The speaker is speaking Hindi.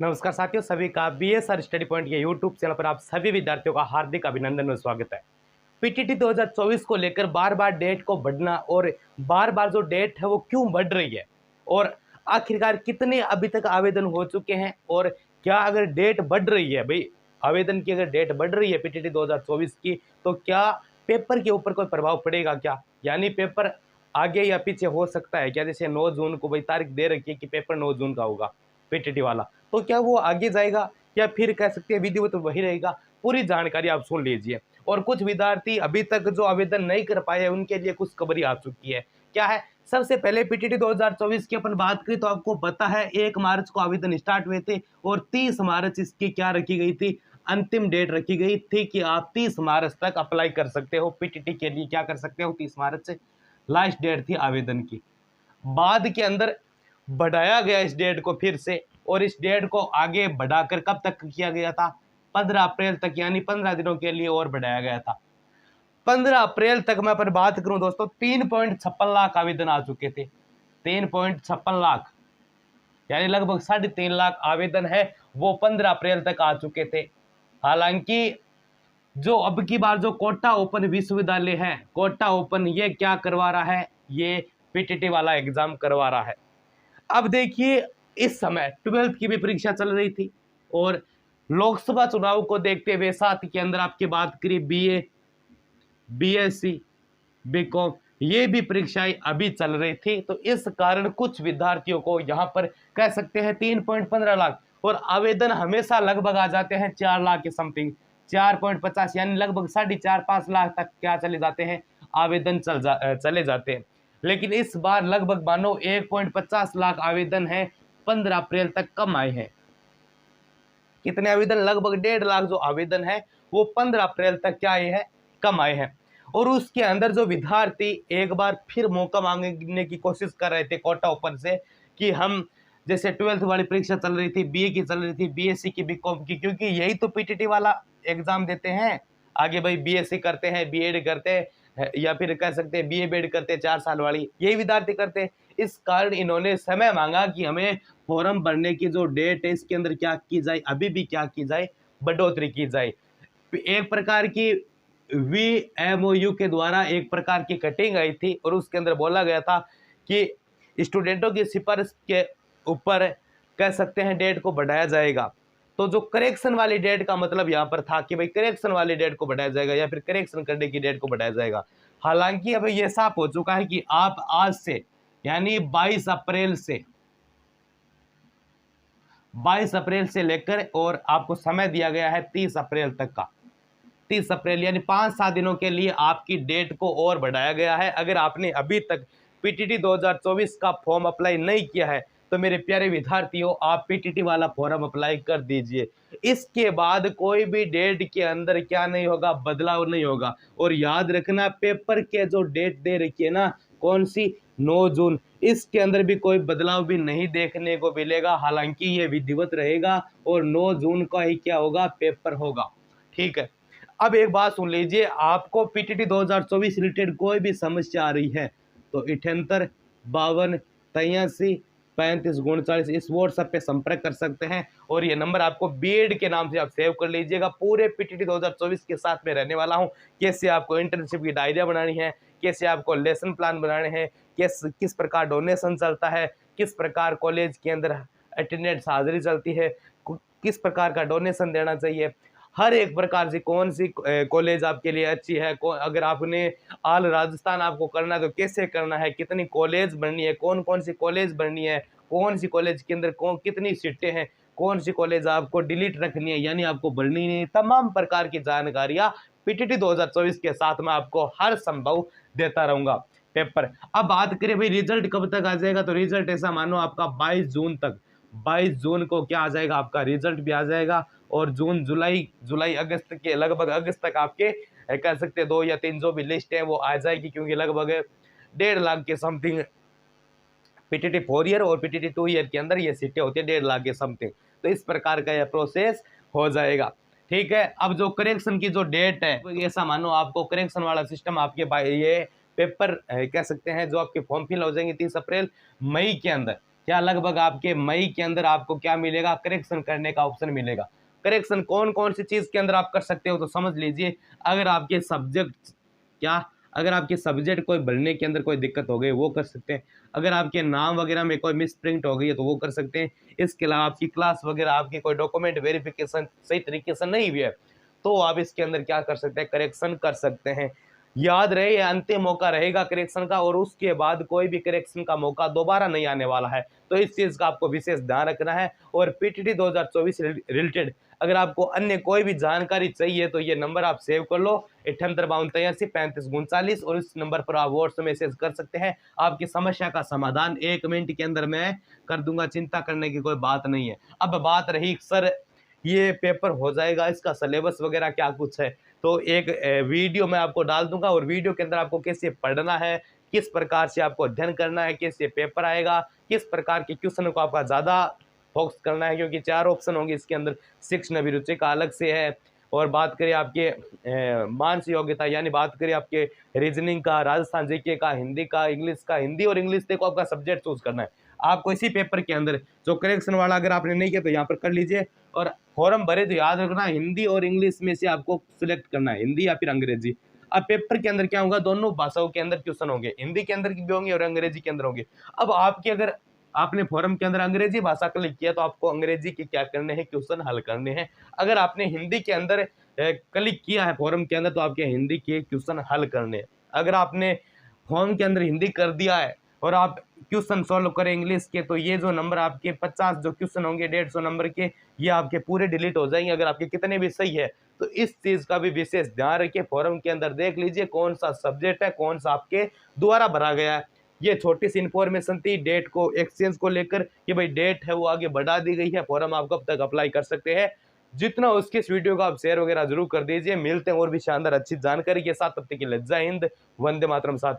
नमस्कार साथियों, सभी का बीएसआर स्टडी पॉइंट के यूट्यूब चैनल पर आप सभी विद्यार्थियों का हार्दिक अभिनंदन और स्वागत है। पीटीटी 2024 को लेकर बार बार डेट को बढ़ना और बार बार जो डेट है वो क्यों बढ़ रही है और आखिरकार कितने अभी तक आवेदन हो चुके हैं और क्या अगर डेट बढ़ रही है भाई, आवेदन की अगर डेट बढ़ रही है पीटीटी 2024 की, तो क्या पेपर के ऊपर कोई प्रभाव पड़ेगा क्या? यानी पेपर आगे या पीछे हो सकता है क्या? जैसे 9 जून को भाई तारीख दे रखी है कि पेपर 9 जून का होगा पीटीटी वाला, तो क्या वो आगे जाएगा या फिर कह सकते हैं विधिवत वही रहेगा? पूरी जानकारी आप सुन लीजिए। और कुछ विद्यार्थी अभी तक जो आवेदन नहीं कर पाए हैं उनके लिए कुछ खबरी आ चुकी है। क्या है? सबसे पहले पीटीटी 2024 की अपन बात करें तो आपको पता है 1 मार्च को आवेदन स्टार्ट हुए थे और 30 मार्च इसकी क्या रखी गई थी, अंतिम डेट रखी गई थी कि आप 30 मार्च तक अप्लाई कर सकते हो पीटीटी के लिए। क्या कर सकते हो? 30 मार्च से लास्ट डेट थी आवेदन की। बाद के अंदर बढ़ाया गया इस डेट को फिर से, और इस डेट को आगे बढ़ाकर कब तक किया गया था? 15 अप्रैल तक, यानी 15 दिनों के लिए और बढ़ाया गया था। 15 अप्रैल तक मैं पर बात करूं दोस्तों, 3.56 लाख आवेदन आ चुके थे। 3.56 लाख, यानी लगभग 3.5 लाख आवेदन है वो 15 अप्रैल तक आ चुके थे। हालांकि जो अब की बार जो कोटा ओपन विश्वविद्यालय है, कोटा ओपन ये क्या करवा रहा है? ये पीटीटी वाला एग्जाम करवा रहा है। अब देखिए, इस समय 12th की भी परीक्षा चल रही थी और लोकसभा चुनाव को देखते हुए साथ के अंदर आपकी बात करिए बीए, बीएससी, बीकॉम, ये भी परीक्षाएं अभी चल रही थी। तो इस कारण कुछ विद्यार्थियों को यहाँ पर कह सकते हैं 3.15 लाख, और आवेदन हमेशा लगभग आ जाते हैं 4 लाख के समथिंग, 4.50, यानी लगभग 4.5 लाख तक क्या चले जाते हैं, आवेदन चले जाते हैं। लेकिन इस बार लगभग मानो 1.50 लाख आवेदन है 15 अप्रैल तक कम आए हैं। कितने आवेदन? लगभग 1.5 लाख जो आवेदन है वो 15 अप्रैल तक क्या आए हैं, कम आए हैं। और उसके अंदर जो विद्यार्थी एक बार फिर मौका मांगने की कोशिश कर रहे थे कोटा ओपन से कि हम, जैसे 12th वाली परीक्षा चल रही थी, बीए की चल रही थी, बीएससी की, बीकॉम की, क्योंकि यही तो पीटीटी वाला एग्जाम देते हैं आगे भाई, बीएससी करते हैं, बीएड करते हैं, या फिर कह सकते हैं बीए बीएड करते हैं 4 साल वाली, यही विद्यार्थी करते हैं। इस कारण इन्होंने समय मांगा कि हमें फॉर्म भरने की जो डेट है इसके अंदर क्या की जाए, अभी भी क्या की जाए, बढ़ोतरी की जाए। एक प्रकार की VMOU के द्वारा एक प्रकार की कटिंग आई थी और उसके अंदर बोला गया था कि स्टूडेंटों की सिफारिश के ऊपर कह सकते हैं डेट को बढ़ाया जाएगा। तो जो करेक्शन वाली डेट का मतलब यहाँ पर था कि भाई करेक्शन वाली डेट को बढ़ाया जाएगा या फिर करेक्शन करने की डेट को बढ़ाया जाएगा। हालांकि अब ये साफ हो चुका है कि आप आज से, यानी 22 अप्रैल से लेकर, और आपको समय दिया गया है 30 अप्रैल तक का, 30 अप्रैल यानी 5-7 दिनों के लिए आपकी डेट को और बढ़ाया गया है। अगर आपने अभी तक पीटीटी 2024 का फॉर्म अप्लाई नहीं किया है तो मेरे प्यारे विद्यार्थियों, आप पीटीटी वाला फॉर्म अप्लाई कर दीजिए। इसके बाद कोई भी डेट के अंदर क्या नहीं होगा, बदलाव नहीं होगा। और याद रखना, पेपर के जो डेट दे रखी है ना, कौन सी, 9 जून, इसके अंदर भी कोई बदलाव भी नहीं देखने को मिलेगा। हालांकि ये विधिवत रहेगा और 9 जून का ही क्या होगा, पेपर होगा। ठीक है, अब एक बात सुन लीजिए, आपको पीटीटी 2024 रिलेटेड कोई भी समस्या आ रही है तो 78 52 83 35 39 इस व्हाट्सएप पे संपर्क कर सकते हैं। और ये नंबर आपको बीएड के नाम से आप सेव कर लीजिएगा। पूरे पीटीटी 2024 के साथ में रहने वाला हूँ। कैसे आपको इंटर्नशिप की डायरिया बनानी है, कैसे आपको लेसन प्लान बनाने हैं, किस प्रकार डोनेशन चलता है, किस प्रकार कॉलेज के अंदर अटेंडेंस हाजिरी चलती है, किस प्रकार का डोनेशन देना चाहिए, हर एक प्रकार से कौन सी कॉलेज आपके लिए अच्छी है, अगर आपने ऑल राजस्थान आपको करना है तो कैसे करना है, कितनी कॉलेज बननी है, कौन कौन सी कॉलेज बननी है, कौन सी कॉलेज के अंदर कितनी सीटें हैं, कौन सी कॉलेज आपको डिलीट रखनी है यानी आपको भरनी नहीं, तमाम प्रकार की जानकारियां पीटीटी 2024 के साथ में आपको हर संभव देता रहूंगा। पेपर, अब बात करें भाई रिजल्ट कब तक आ जाएगा, तो रिजल्ट ऐसा मानो आपका 22 जून तक, 22 जून को क्या आ जाएगा, आपका रिजल्ट भी आ जाएगा। और जून जुलाई अगस्त के, लगभग अगस्त तक आपके कह सकते हैं 2 या 3 जो भी लिस्ट है वो आ जाएगी, क्योंकि लगभग 1.5 लाख के समथिंग पीटीटी 4 ईयर और पीटीटी 2 ईयर के अंदर ये सीटें होती है 1.5 लाख के समथिंग। तो इस प्रकार का यह प्रोसेस हो जाएगा। ठीक है, अब जो करेक्शन की जो डेट है, ऐसा मानो आपको करेक्शन वाला सिस्टम आपके ये पेपर कह सकते हैं जो आपके फॉर्म फिल हो जाएंगे 30 अप्रैल मई के अंदर, क्या लगभग आपके मई के अंदर आपको क्या मिलेगा, करेक्शन करने का ऑप्शन मिलेगा। करेक्शन कौन कौन सी चीज़ के अंदर आप कर सकते हो तो समझ लीजिए। अगर आपके सब्जेक्ट क्या अगर आपके सब्जेक्ट कोई भरने के अंदर कोई दिक्कत हो गई वो कर सकते हैं। अगर आपके नाम वगैरह में कोई मिस प्रिंट हो गई है तो वो कर सकते हैं। इसके अलावा आपकी क्लास वगैरह आपके कोई डॉक्यूमेंट वेरिफिकेशन सही तरीके से नहीं हुई है तो आप इसके अंदर क्या कर सकते हैं, करेक्शन कर सकते हैं। याद रहे ये अंतिम मौका रहेगा करेक्शन का, और उसके बाद कोई भी करेक्शन का मौका दोबारा नहीं आने वाला है। तो इस चीज़ का आपको विशेष ध्यान रखना है। और पीटीटी 2024 से रिलेटेड अगर आपको अन्य कोई भी जानकारी चाहिए तो ये नंबर आप सेव कर लो, 78 82 35 39, और इस नंबर पर आप व्हाट्सएप मैसेज कर सकते हैं। आपकी समस्या का समाधान 1 मिनट के अंदर मैं कर दूंगा, चिंता करने की कोई बात नहीं है। अब बात रही सर ये पेपर हो जाएगा, इसका सिलेबस वगैरह क्या कुछ है, तो एक वीडियो मैं आपको डाल दूंगा, और वीडियो के अंदर आपको कैसे पढ़ना है, किस प्रकार से आपको अध्ययन करना है, कैसे पेपर आएगा, किस प्रकार के क्वेश्चन को आपका ज़्यादा फोकस करना है, क्योंकि 4 ऑप्शन होंगे इसके अंदर। शिक्षण अभिरुचि का अलग से है, और बात करें आपके मानसिक योग्यता यानी बात करें आपके रीजनिंग का, राजस्थान जीके का, हिंदी का, इंग्लिश का, हिंदी और इंग्लिश देखो आपका सब्जेक्ट चूज करना है आपको इसी पेपर के अंदर। जो करेक्शन वाला अगर आपने नहीं किया तो यहाँ पर कर लीजिए, और फॉर्म भरे तो याद रखना हिंदी और इंग्लिश में से आपको सिलेक्ट करना है, हिंदी या फिर अंग्रेजी। अब पेपर के अंदर क्या होगा, दोनों भाषाओं के अंदर क्वेश्चन होंगे, हिंदी के अंदर भी होंगे और अंग्रेजी के अंदर होंगे। अब आपके अगर आपने फॉर्म के अंदर अंग्रेजी भाषा क्लिक किया तो आपको अंग्रेजी के क्या करने हैं, क्वेश्चन हल करने हैं। अगर आपने हिंदी के अंदर क्लिक किया है फॉर्म के अंदर तो आपके हिंदी के क्वेश्चन हल करने हैं। अगर आपने फॉर्म के अंदर हिंदी कर दिया है और आप क्वेश्चन सॉल्व करें इंग्लिश के, तो ये जो नंबर आपके 50 जो क्वेश्चन होंगे 150 नंबर के, ये आपके पूरे डिलीट हो जाएंगे अगर आपके कितने भी सही है। तो इस चीज़ का भी विशेष ध्यान रखिए। फॉर्म के अंदर देख लीजिए कौन सा सब्जेक्ट है, कौन सा आपके द्वारा भरा गया है। ये छोटी सी इन्फॉर्मेशन थी डेट को, एक्सचेंज को लेकर कि भाई डेट है वो आगे बढ़ा दी गई है, फॉर्म आप कब तक अप्लाई कर सकते हैं। जितना हो उसके इस वीडियो को आप शेयर वगैरह जरूर कर दीजिए। मिलते हैं और भी शानदार अच्छी जानकारी के साथ, तब तक के लिए जय हिंद, वंदे मातरम साथियों।